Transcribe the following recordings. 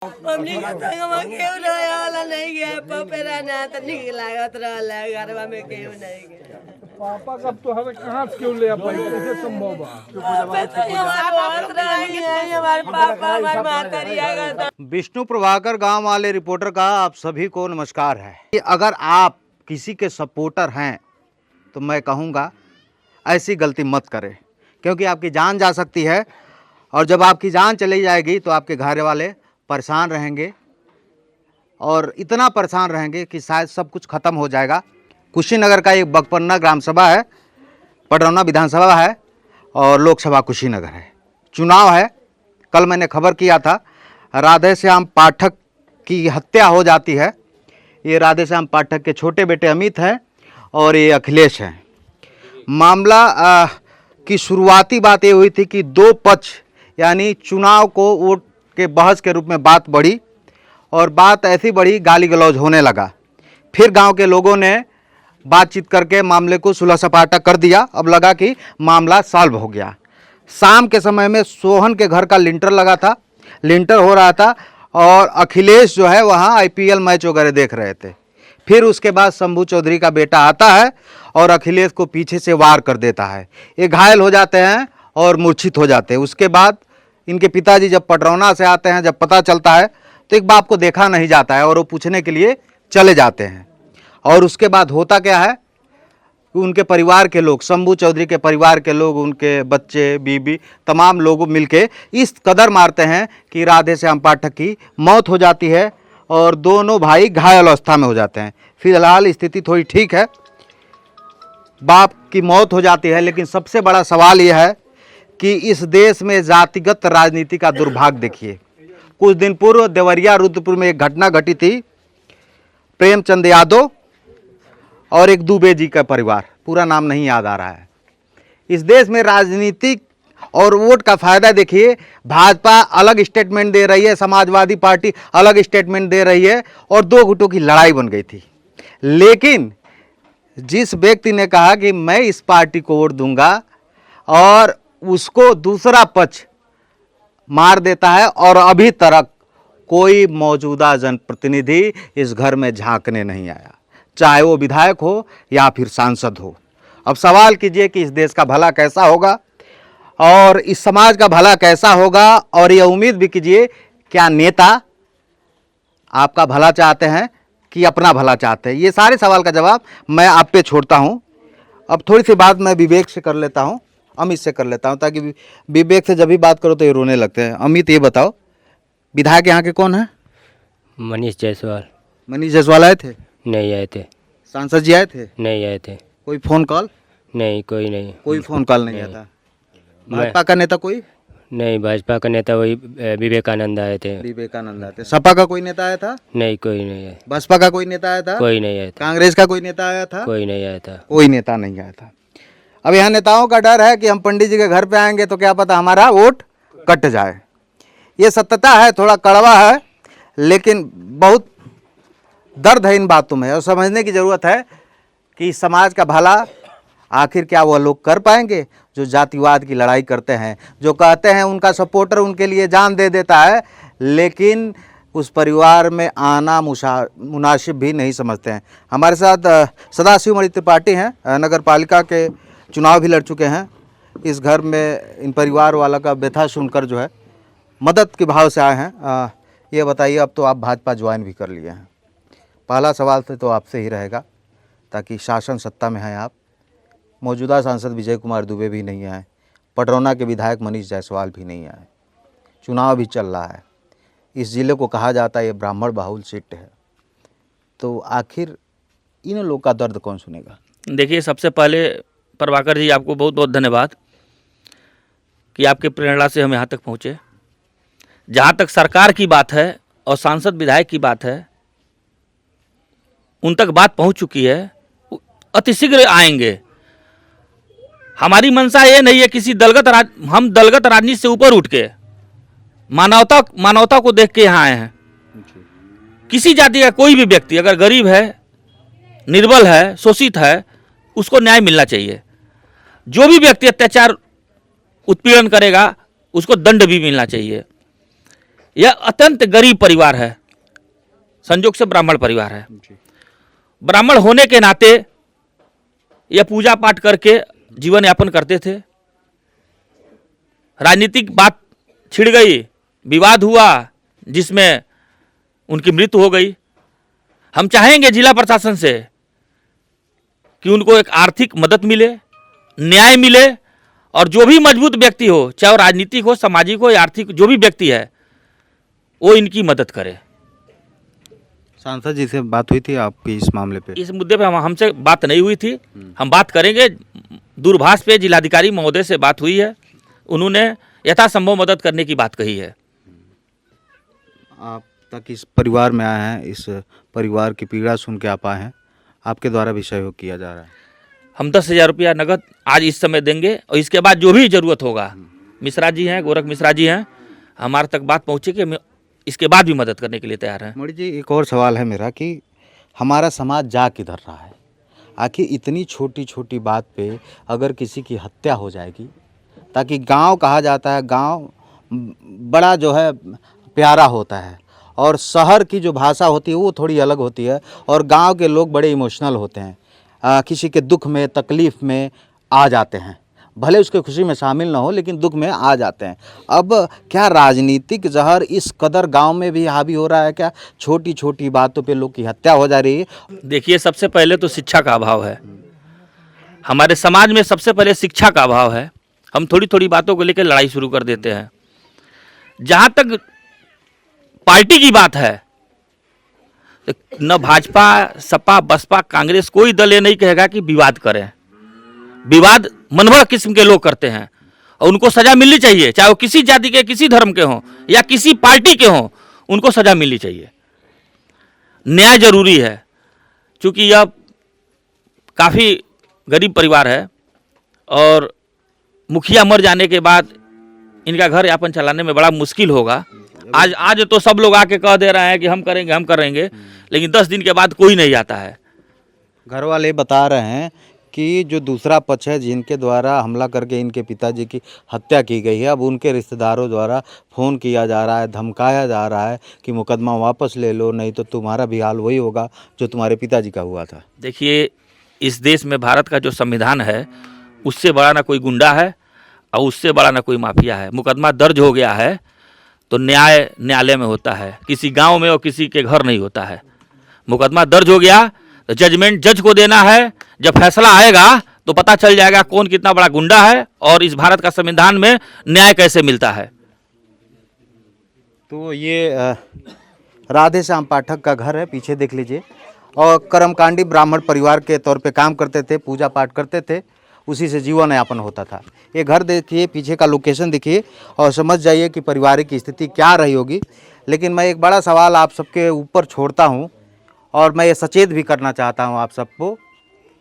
हमनी के संगवा केहू रहे वाला नहीं गया पपेरा ना त निक लागत रहल घरवा में केहू नहीं गया। पापा कब तो हमें कहाँ से क्यों ले आ पाई, कैसे संभव बा? हमारे पापा हमारे माता। विष्णु प्रभाकर गांव वाले रिपोर्टर का आप सभी को नमस्कार है। अगर आप किसी के सपोर्टर हैं तो मैं कहूँगा ऐसी गलती मत करें, क्योंकि आपकी जान जा सकती है और जब आपकी जान चली जाएगी तो आपके घर वाले परेशान रहेंगे और इतना परेशान रहेंगे कि शायद सब कुछ ख़त्म हो जाएगा। कुशीनगर का एक बगपन्ना ग्राम सभा है, पडरौना विधानसभा है और लोकसभा कुशीनगर है। चुनाव है। कल मैंने खबर किया था राधेश्याम पाठक की हत्या हो जाती है। ये राधेश्याम पाठक के छोटे बेटे अमित हैं और ये अखिलेश हैं। मामला की शुरुआती बात ये हुई थी कि दो पक्ष यानी चुनाव को वोट के बहस के रूप में बात बढ़ी और बात ऐसी बढ़ी गाली गलौज होने लगा। फिर गांव के लोगों ने बातचीत करके मामले को सुलह सपाटा कर दिया। अब लगा कि मामला सॉल्व हो गया। शाम के समय में सोहन के घर का लिंटर लगा था, लिंटर हो रहा था और अखिलेश जो है वहाँ आईपीएल मैच वगैरह देख रहे थे। फिर उसके बाद शंभू चौधरी का बेटा आता है और अखिलेश को पीछे से वार कर देता है। ये घायल हो जाते हैं और मूर्छित हो जाते हैं। उसके बाद इनके पिताजी जब पडरौना से आते हैं, जब पता चलता है तो एक बाप को देखा नहीं जाता है और वो पूछने के लिए चले जाते हैं। और उसके बाद होता क्या है कि उनके परिवार के लोग, शंभू चौधरी के परिवार के लोग, उनके बच्चे बीबी तमाम लोग मिलके इस कदर मारते हैं कि राधेश्याम पाठक की मौत हो जाती है और दोनों भाई घायल अवस्था में हो जाते हैं। फिलहाल स्थिति थोड़ी ठीक है, बाप की मौत हो जाती है। लेकिन सबसे बड़ा सवाल यह है कि इस देश में जातिगत राजनीति का दुर्भाग्य देखिए। कुछ दिन पूर्व देवरिया रुद्रपुर में एक घटना घटी थी। प्रेमचंद यादव और एक दुबे जी का परिवार, पूरा नाम नहीं याद आ रहा है। इस देश में राजनीतिक और वोट का फायदा देखिए। भाजपा अलग स्टेटमेंट दे रही है, समाजवादी पार्टी अलग स्टेटमेंट दे रही है और दो गुटों की लड़ाई बन गई थी। लेकिन जिस व्यक्ति ने कहा कि मैं इस पार्टी को वोट दूंगा और उसको दूसरा पक्ष मार देता है और अभी तक कोई मौजूदा जनप्रतिनिधि इस घर में झांकने नहीं आया, चाहे वो विधायक हो या फिर सांसद हो। अब सवाल कीजिए कि इस देश का भला कैसा होगा और इस समाज का भला कैसा होगा। और ये उम्मीद भी कीजिए, क्या नेता आपका भला चाहते हैं कि अपना भला चाहते हैं? ये सारे सवाल का जवाब मैं आप पे छोड़ता हूँ। अब थोड़ी सी बात मैं विवेक से कर लेता हूँ, अमित से कर लेता हूँ, ताकि विवेक से जब भी बात करो तो ये रोने लगते हैं। अमित, ये बताओ विधायक यहाँ के कौन है? मनीष जायसवाल। मनीष जायसवाल आए थे? नहीं आए थे। सांसद जी आए थे? नहीं आए थे। कोई फोन कॉल? नहीं, कोई नहीं। कोई फोन कॉल नहीं आता। भाजपा का नेता कोई? नहीं, भाजपा का नेता वही विवेकानंद आए थे। विवेकानंद आए थे। सपा का कोई नेता आया था? नहीं, कोई नहीं आया। बसपा का कोई नेता आया था? कोई नहीं आया था। कांग्रेस का कोई नेता आया था? कोई नहीं आया था। कोई नेता नहीं आया था। अब यहाँ नेताओं का डर है कि हम पंडित जी के घर पे आएंगे तो क्या पता हमारा वोट कट जाए। ये सत्यता है, थोड़ा कड़वा है, लेकिन बहुत दर्द है इन बातों में और समझने की ज़रूरत है कि समाज का भला आखिर क्या वह लोग कर पाएंगे जो जातिवाद की लड़ाई करते हैं, जो कहते हैं उनका सपोर्टर उनके लिए जान दे देता है, लेकिन उस परिवार में आना मुनासिब भी नहीं समझते हैं। हमारे साथ सदाशिव मणि त्रिपाठी हैं, नगर पालिका के चुनाव भी लड़ चुके हैं। इस घर में इन परिवार वाला का व्यथा सुनकर जो है मदद के भाव से आए हैं। ये बताइए, अब तो आप भाजपा ज्वाइन भी कर लिए हैं। पहला सवाल तो आपसे ही रहेगा, ताकि शासन सत्ता में हैं आप। मौजूदा सांसद विजय कुमार दुबे भी नहीं आए, पडरौना के विधायक मनीष जायसवाल भी नहीं आए, चुनाव भी चल रहा है। इस ज़िले को कहा जाता है ये ब्राह्मण बाहुल सीट है, तो आखिर इन लोगों का दर्द कौन सुनेगा? देखिए, सबसे पहले प्रभाकर जी आपको बहुत बहुत धन्यवाद कि आपके प्रेरणा से हम यहाँ तक पहुँचे। जहाँ तक सरकार की बात है और सांसद विधायक की बात है, उन तक बात पहुँच चुकी है, अतिशीघ्र आएंगे। हमारी मंशा ये नहीं है किसी हम दलगत राजनीति से ऊपर उठ के मानवता को देख के यहाँ आए हैं। किसी जाति का कोई भी व्यक्ति अगर गरीब है, निर्बल है, शोषित है, उसको न्याय मिलना चाहिए। जो भी व्यक्ति अत्याचार उत्पीड़न करेगा उसको दंड भी मिलना चाहिए। यह अत्यंत गरीब परिवार है, संजोग से ब्राह्मण परिवार है। ब्राह्मण होने के नाते यह पूजा पाठ करके जीवन यापन करते थे। राजनीतिक बात छिड़ गई, विवाद हुआ जिसमें उनकी मृत्यु हो गई। हम चाहेंगे जिला प्रशासन से कि उनको एक आर्थिक मदद मिले, न्याय मिले, और जो भी मजबूत व्यक्ति हो, चाहे वो राजनीतिक हो, सामाजिक हो या आर्थिक, जो भी व्यक्ति है वो इनकी मदद करे। सांसद जी से बात हुई थी आपकी इस मामले पे? इस मुद्दे पे हमसे बात नहीं हुई थी, हम बात करेंगे। दूरभाष पे जिलाधिकारी महोदय से बात हुई है, उन्होंने यथासंभव मदद करने की बात कही है। आप तक इस परिवार में आए हैं, इस परिवार की पीड़ा सुन के आप आए हैं, आपके द्वारा भी सहयोग किया जा रहा है। हम 10,000 रुपया नगद आज इस समय देंगे, और इसके बाद जो भी जरूरत होगा, मिश्रा जी हैं, गोरख मिश्रा जी हैं, हमारे तक बात पहुँचे कि इसके बाद भी मदद करने के लिए तैयार हैं। मोदी जी, एक और सवाल है मेरा कि हमारा समाज जा किधर रहा है? आखिर इतनी छोटी छोटी बात पे अगर किसी की हत्या हो जाएगी, ताकि गांव कहा जाता है, गांव बड़ा जो है प्यारा होता है, और शहर की जो भाषा होती है वो थोड़ी अलग होती है, और गांव के लोग बड़े इमोशनल होते हैं, किसी के दुख में तकलीफ़ में आ जाते हैं, भले उसके खुशी में शामिल ना हो लेकिन दुख में आ जाते हैं। अब क्या राजनीतिक जहर इस कदर गांव में भी हावी हो रहा है क्या? छोटी छोटी बातों पे लोग की हत्या हो जा रही है। देखिए, सबसे पहले तो शिक्षा का अभाव है हमारे समाज में, सबसे पहले शिक्षा का अभाव है। हम थोड़ी थोड़ी बातों को लेकर लड़ाई शुरू कर देते हैं। जहाँ तक पार्टी की बात है, न भाजपा, सपा, बसपा, कांग्रेस, कोई दल ये नहीं कहेगा कि विवाद करें। विवाद मनभर किस्म के लोग करते हैं, और उनको सजा मिलनी चाहिए, चाहे वो किसी जाति के, किसी धर्म के हों या किसी पार्टी के हों, उनको सजा मिलनी चाहिए। न्याय जरूरी है, क्योंकि यह काफ़ी गरीब परिवार है, और मुखिया मर जाने के बाद इनका घर यापन चलाने में बड़ा मुश्किल होगा। आज तो सब लोग आके कह दे रहे हैं कि हम करेंगे, हम करेंगे, लेकिन 10 दिन के बाद कोई नहीं आता है। घर वाले बता रहे हैं कि जो दूसरा पक्ष है, जिनके द्वारा हमला करके इनके पिताजी की हत्या की गई है, अब उनके रिश्तेदारों द्वारा फ़ोन किया जा रहा है, धमकाया जा रहा है कि मुकदमा वापस ले लो, नहीं तो तुम्हारा भी हाल वही होगा जो तुम्हारे पिताजी का हुआ था। देखिए, इस देश में भारत का जो संविधान है, उससे बड़ा ना कोई गुंडा है और उससे बड़ा ना कोई माफिया है। मुकदमा दर्ज हो गया है तो न्यायालय में होता है, किसी गांव में और किसी के घर नहीं होता है। मुकदमा दर्ज हो गया तो जजमेंट जज को देना है। जब फैसला आएगा तो पता चल जाएगा कौन कितना बड़ा गुंडा है और इस भारत का संविधान में न्याय कैसे मिलता है। तो ये राधे श्याम पाठक का घर है, पीछे देख लीजिए, और कर्मकांडी ब्राह्मण परिवार के तौर पे काम करते थे, पूजा पाठ करते थे, उसी से जीवन यापन होता था। ये घर देखिए, पीछे का लोकेशन देखिए और समझ जाइए कि पारिवारिक स्थिति क्या रही होगी। लेकिन मैं एक बड़ा सवाल आप सबके ऊपर छोड़ता हूँ और मैं ये सचेत भी करना चाहता हूँ आप सबको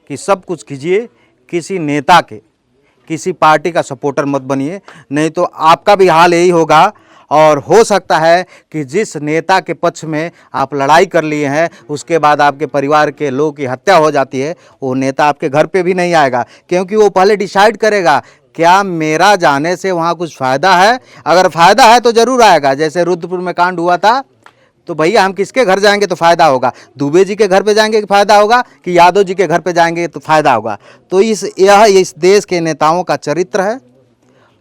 कि सब कुछ कीजिए, किसी नेता के, किसी पार्टी का सपोर्टर मत बनिए, नहीं तो आपका भी हाल यही होगा। और हो सकता है कि जिस नेता के पक्ष में आप लड़ाई कर लिए हैं उसके बाद आपके परिवार के लोगों की हत्या हो जाती है, वो नेता आपके घर पे भी नहीं आएगा, क्योंकि वो पहले डिसाइड करेगा क्या मेरा जाने से वहाँ कुछ फ़ायदा है। अगर फ़ायदा है तो ज़रूर आएगा। जैसे रुद्रपुर में कांड हुआ था तो भैया हम किसके घर जाएंगे तो फ़ायदा होगा? दुबे जी के घर पे जाएंगे तो फ़ायदा होगा कि यादव जी के घर पे जाएंगे तो फ़ायदा होगा? तो यह इस देश के नेताओं का चरित्र है।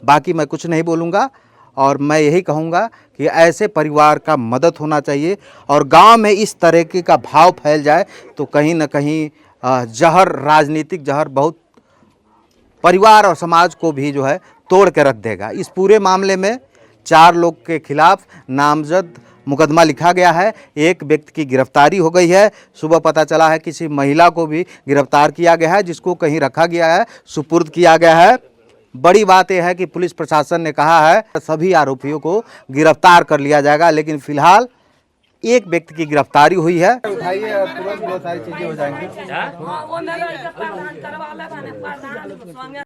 बाकी मैं कुछ नहीं बोलूँगा और मैं यही कहूँगा कि ऐसे परिवार का मदद होना चाहिए। और गांव में इस तरीके का भाव फैल जाए तो कहीं न कहीं जहर, राजनीतिक जहर बहुत परिवार और समाज को भी जो है तोड़ के रख देगा। इस पूरे मामले में 4 लोग के खिलाफ नामजद मुकदमा लिखा गया है। एक व्यक्ति की गिरफ्तारी हो गई है। सुबह पता चला है किसी महिला को भी गिरफ्तार किया गया है, जिसको कहीं रखा गया है, सुपुर्द किया गया है। बड़ी बात यह है कि पुलिस प्रशासन ने कहा है सभी आरोपियों को गिरफ्तार कर लिया जाएगा, लेकिन फिलहाल एक व्यक्ति की गिरफ्तारी हुई है। उठाइए और तुरंत बहुत सारी चीजें हो जाएंगी।